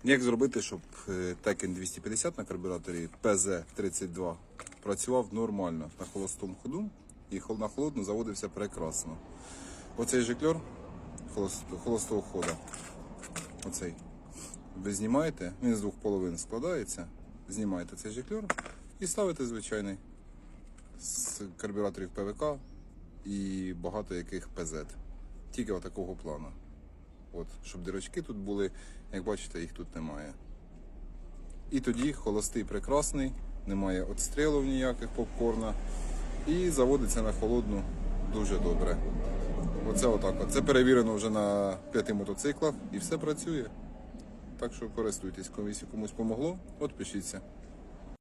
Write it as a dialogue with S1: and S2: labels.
S1: Як зробити, щоб Tekken 250 на карбюраторі PZ32 працював нормально на холостому ходу і на холодну заводився прекрасно. Оцей жикльор холостого ходу, оцей, ви знімаєте, він з двох половин складається, знімаєте цей жикльор і ставите звичайний з карбюраторів ПВК і багато яких PZ. Тільки отакого плану. От, щоб дирочки тут були, як бачите, їх тут немає. І тоді холостий прекрасний, немає отстрілів ніяких попкорна. І заводиться на холодну дуже добре. Оце отак. Це перевірено вже на 5 мотоциклах і все працює. Так що користуйтесь, комусь помогло, от пишіться.